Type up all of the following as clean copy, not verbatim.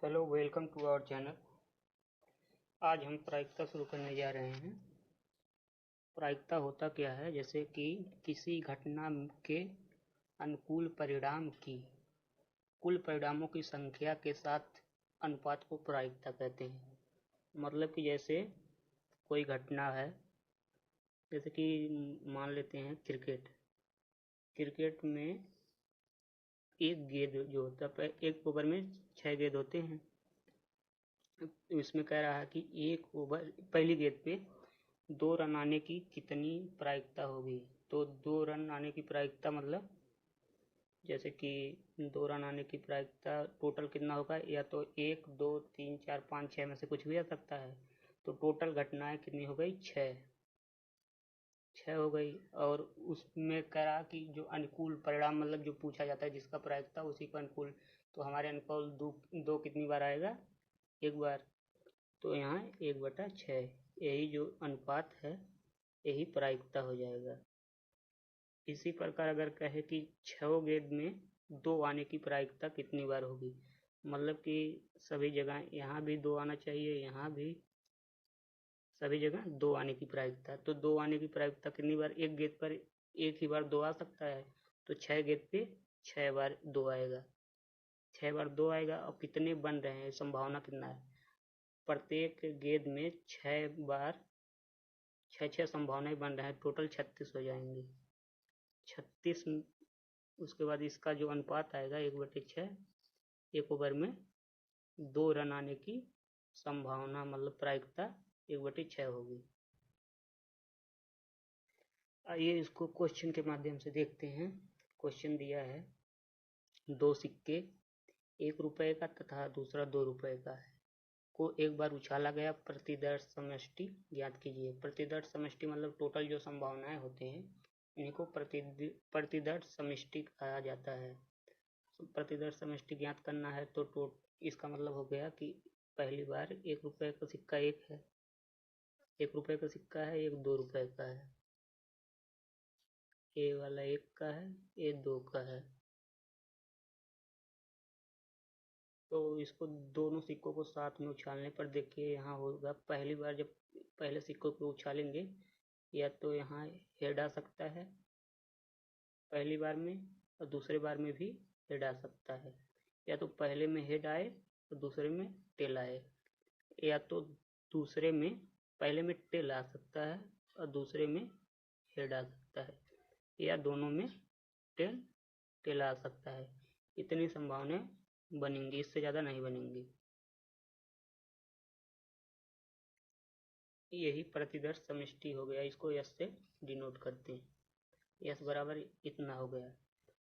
Hello, welcome to our channel. आज हम प्रायिकता शुरू करने जा रहे हैं। प्रायिकता होता क्या है? जैसे कि किसी घटना के अनुकूल परिणाम की कुल परिणामों की संख्या के साथ अनुपात को प्रायिकता कहते हैं। मतलब कि जैसे कोई घटना है, जैसे कि मान लेते हैं क्रिकेट। क्रिकेट में एक गेंद जो होता है, एक ओवर में 6 गेंद होते हैं। इसमें कह रहा है कि एक ओवर पहली गेंद पे 2 रन आने की कितनी प्रायिकता होगी। तो 2 रन आने की प्रायिकता मतलब जैसे कि 2 रन आने की प्रायिकता टोटल कितना होगा, या तो 1 2 3 4 5 6 में से कुछ भी आ सकता है। तो टोटल घटनाएं कितनी हो गई? 6 हो गई। और उसमें कह रहा कि जो अनुकूल परिणाम मतलब जो पूछा जाता है जिसका प्रायिकता उसी को अनुकूल। तो हमारे अनुकूल दो कितनी बार आएगा? एक बार। तो यहाँ 1/6 यही जो अनुपात है यही प्रायिकता हो जाएगा। इसी प्रकार अगर कहे कि 6 गेंद में 2 आने की प्रायिकता कितनी बार होगी, मतलब कि सभी जगह यहाँ भी 2 आना चाहिए, यहाँ भी सभी जगह 2 आने की प्रायिकता। तो 2 आने की प्रायिकता कितनी बार? एक गेंद पर एक ही बार 2 आ सकता है। तो 6 गेंद पे 6 बार 2 आएगा। 6 बार 2 आएगा। और कितने बन रहे हैं, संभावना कितना है? प्रत्येक गेंद में 6 बार 6 संभावनाएं बन रहे हैं, टोटल 36 हो जाएंगी। 36। उसके बाद इसका जो अनुपात आएगा 1/6, एक ओवर में 2 रन आने की संभावना मतलब प्रायिकता 1/6 होगी। आइए इसको क्वेश्चन के माध्यम से देखते हैं। क्वेश्चन दिया है 2 सिक्के, 1 रुपए का तथा दूसरा 2 रुपए का है, को एक बार उछाला गया, प्रतिदर्श समष्टि ज्ञात कीजिए। प्रतिदर्श समष्टि मतलब टोटल जो संभावनाएं होते हैं इन्हीं को प्रतिदर्श समष्टि कहा जाता है। प्रतिदर्श समष्टि ज्ञात करना है तो इसका मतलब हो गया कि पहली बार 1 रुपए का सिक्का एक है, 1 रुपए का सिक्का है, एक 2 रुपए का है, ए वाला 1 का है, ए 2 का है। तो इसको दोनों सिक्कों को साथ में उछालने पर देखिए यहाँ होगा, पहली बार जब पहले सिक्कों को उछालेंगे या तो यहाँ हेड आ सकता है पहली बार में, और दूसरे बार में भी हेड आ सकता है। या तो पहले में हेड आए और दूसरे में टेल आए, या तो दूसरे में पहले में टेल आ सकता है और दूसरे में हेड आ सकता है, या दोनों में टेल टेल आ सकता है। इतनी संभावनाएं बनेंगी, इससे ज़्यादा नहीं बनेंगी। यही प्रतिदर्श समष्टि हो गया, इसको यस से डिनोट करते हैं। यस बराबर इतना हो गया।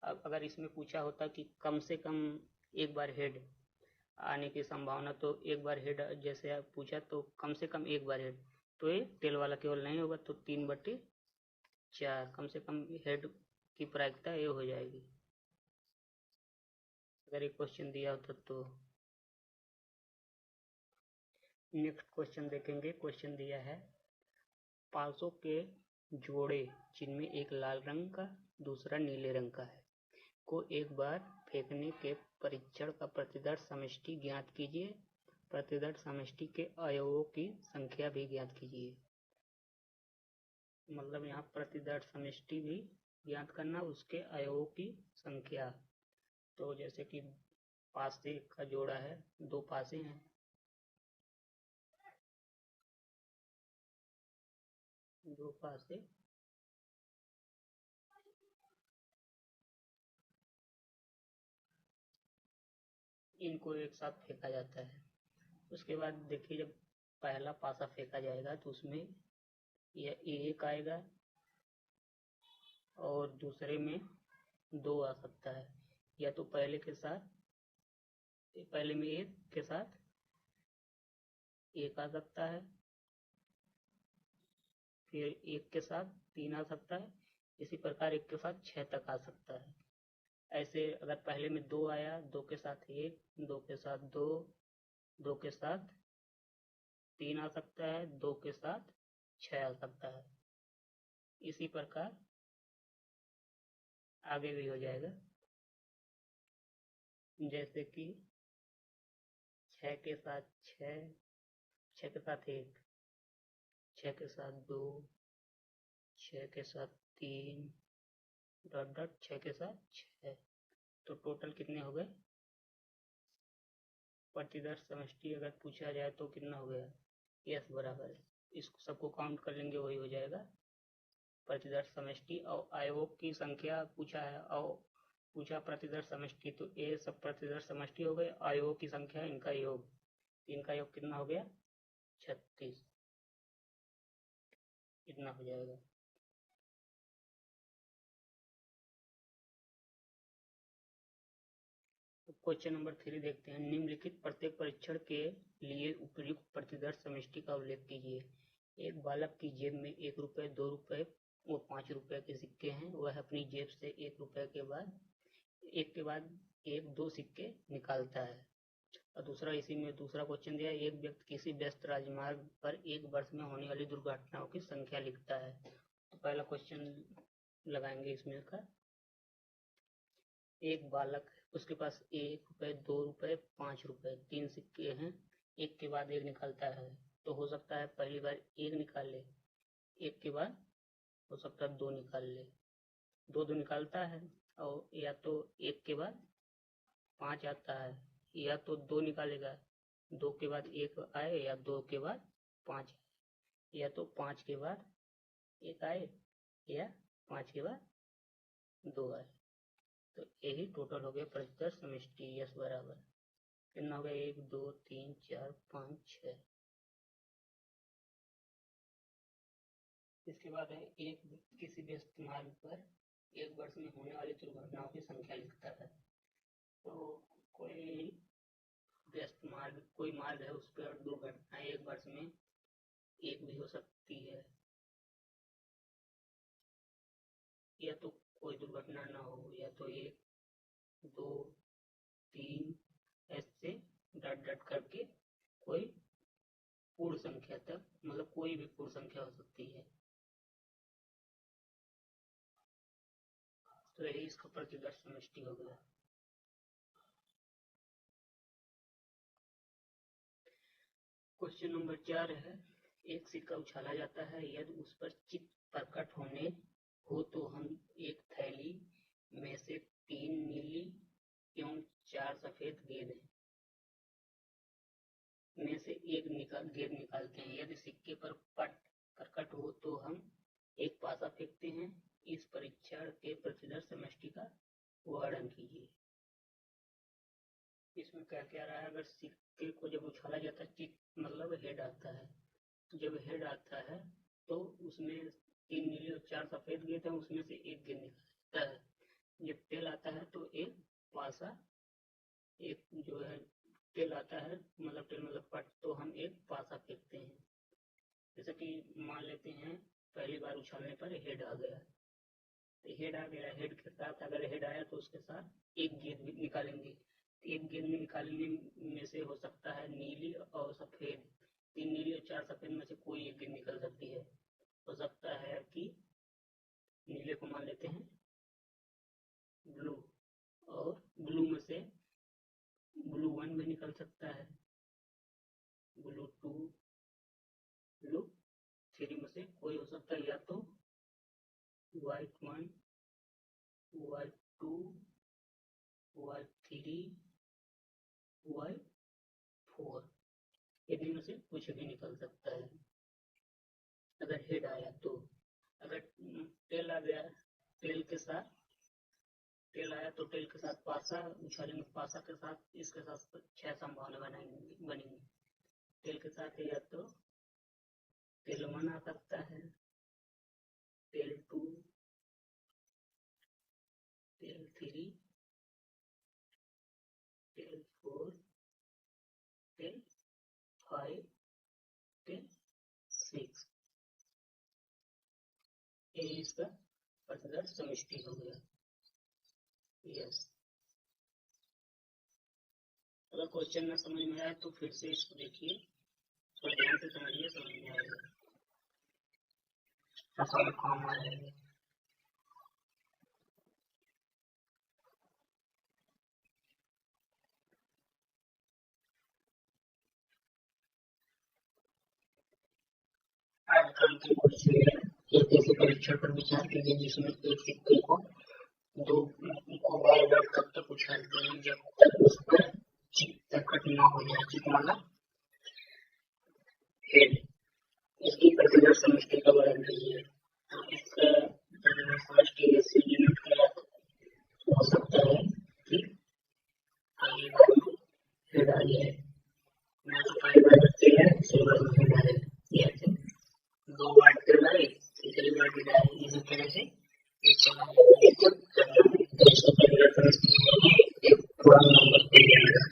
अब अगर इसमें पूछा होता कि कम से कम एक बार हेड आने की संभावना, तो एक बार हेड जैसे आप पूछा तो कम से कम एक बार हेड, तो ये टेल वाला केवल नहीं होगा, तो 3/4 कम से कम हेड की प्रायिकता ये हो जाएगी अगर एक क्वेश्चन दिया होता तो। नेक्स्ट क्वेश्चन देखेंगे। क्वेश्चन दिया है 500 के जोड़े जिनमें एक लाल रंग का दूसरा नीले रंग का है को एक बार फेंकने के परीक्षण का प्रतिदर्श समष्टि ज्ञात कीजिए। प्रतिदर्श समष्टि के अवयवों की संख्या भी ज्ञात कीजिए। मतलब यहाँ प्रतिदर्श समष्टि भी ज्ञात करना, उसके अवयवों की संख्या। तो जैसे कि पासे का जोड़ा है, 2 पासे हैं, 2 पासे, इनको एक साथ फेंका जाता है। उसके बाद देखिए जब पहला पासा फेंका जाएगा तो उसमें यह 1 आएगा और दूसरे में 2 आ सकता है, या तो पहले में 1 के साथ 1 आ सकता है, फिर 1 के साथ 3 आ सकता है, इसी प्रकार 1 के साथ 6 तक आ सकता है। ऐसे अगर पहले में 2 आया, 2 के साथ 1, 2 के साथ 2, 2 के साथ 3 आ सकता है, 2 के साथ 6 आ सकता है। इसी प्रकार आगे भी हो जाएगा। जैसे कि 6 के साथ 6, 6 के साथ 1, 6 के साथ 2, 6 के साथ 3, डॉट डॉट 6 के साथ 6। तो टोटल कितने हो गए? प्रतिदर्श समष्टि अगर पूछा जाए तो कितना हो गया? यस बराबर है, इसको सबको काउंट कर लेंगे, वही हो जाएगा प्रतिदर्श समष्टि। और आयोग की संख्या पूछा है और पूछा प्रतिदर्श समष्टि, तो ये सब प्रतिदर्श समष्टि हो गए। आयोग की संख्या, इनका योग, इनका योग कितना हो गया? 36, इतना हो जाएगा। क्वेश्चन नंबर 3 देखते हैं। निम्नलिखित प्रत्येक परीक्षण के लिए उपयुक्त प्रतिदर्श समष्टि का उल्लेख कीजिए। एक बालक की जेब में 1 रुपये, 2 रुपये व 5 रुपये के सिक्के हैं। वह अपनी जेब से 1 रुपये के बाद एक 2 सिक्के निकालता है। और दूसरा, इसी में दूसरा क्वेश्चन दिया है, एक व्यक्ति किसी व्यस्त राजमार्ग पर एक वर्ष में होने वाली दुर्घटनाओं की संख्या लिखता है। तो पहला क्वेश्चन लगाएंगे इसमें का। एक बालक, उसके पास 1 रुपये, 2 रुपये, 5 रुपये, 3 सिक्के हैं, एक के बाद एक निकालता है। तो हो सकता है पहली बार 1 निकाल ले, एक के बाद हो सकता है 2 निकाल ले, 2 निकालता है, और या तो 1 के बाद 5 आता है, या तो 2 निकालेगा, 2 के बाद 1 आए, या 2 के बाद 5 आए, या तो 5 के बाद 1 आए, या 5 के बाद 2 आए। तो यही टोटल हो गया प्रतिदर्श समष्टि। यस बराबर कितना हो गया? 1 2 3 4 5 6। इसके बाद है, एक किसी व्यस्त मार्ग पर एक वर्ष में होने वाली दुर्घटनाओं की संख्या लिखता है। तो कोई व्यस्त मार्ग, कोई मार्ग है, उस पर दुर्घटना एक वर्ष में एक भी हो सकती है, या तो कोई दुर्घटना ना हो, या तो 1 2 3 ऐसे डट डट करके कोई पूर्ण संख्या तक, मतलब कोई भी पूर्ण संख्या हो सकती है। तो यही इसका प्रतिदर्श समष्टि हो गया। क्वेश्चन नंबर 4 है, एक सिक्का उछाला जाता है, यदि उस पर चित्त प्रकट होने हो तो हम एक थैली में से 3 नीली एवं 4 सफेद गेंद में से एक गेंद निकालते हैं। यदि सिक्के पर पट प्रकट हो तो हम एक पासा फेंकते हैं। इस परीक्षण के प्रतिदर्श समष्टि का वर्णन कीजिए। इसमें क्या क्या रहा है? अगर सिक्के को जब उछाला जाता है, मतलब हेड आता है, जब हेड आता है तो उसमें 3 नीली और 4 सफेद गेंद है, उसमें से एक गेंद निकलता है। जब टेल आता है तो एक पासा, एक जो है टेल आता है, मतलब टेल मतलब पट, तो हम एक पासा फेंकते हैं। जैसे कि मान लेते हैं पहली बार उछालने पर हेड आ गया, तो हेड आ गया, हेड के साथ अगर हेड आया तो उसके साथ एक गेंद निकालेंगे। एक गेंद निकालने में से हो सकता है नीली और सफेद, 3 नीली और 4 सफेद में से कोई एक गेंद निकल सकती है। हो सकता है कि नीले को मान लेते हैं ब्लू, और ब्लू में से ब्लू 1 भी निकल सकता है, ब्लू 2, ब्लू 3 में से कोई हो सकता है, या तो व्हाइट 1, व्हाइट 2, व्हाइट 3, व्हाइट 4, इनमें से कुछ भी निकल सकता है अगर हेड आया तो। अगर टेल आ गया, टेल के साथ टेल आया तो टेल के साथ पासा उछालेंगे, पासा के साथ इसके साथ 6 संभावना बनेंगी। टेल के साथ या तो टेल 1 आ सकता है, tail 2, tail 3, tail 4, tail 5, tail 6। ये इसका प्रतिदर्श समष्टि हो गया। यस, अगर क्वेश्चन ना समझ में आए तो फिर से इसको देखिए, थोड़ा ध्यान से समझिए, समझ में आएगा, काम आएगा। आज काम की कुर्सी में एक ऐसे परीक्षण पर विचार कीजिए जिसमें एक सिक्के को दो को बार बार तब तक उछालते हैं जब तक उस पर चित्त न हो जाए। चित्त मतलब हेड। इसकी प्रतिभा समष्टि का वर्णन कीजिए। तो इसका प्रतिभा समष्टि ऐसे यूनिट का हो सकता है कि आगे वाली हेड आ जाए ना, तो पहली बार बचते हैं सिल्वर में हेड आ जाए, दो बार करवाए तीसरी बार भी डाले, इसी तरह से पूरा नंबर पे जाएगा।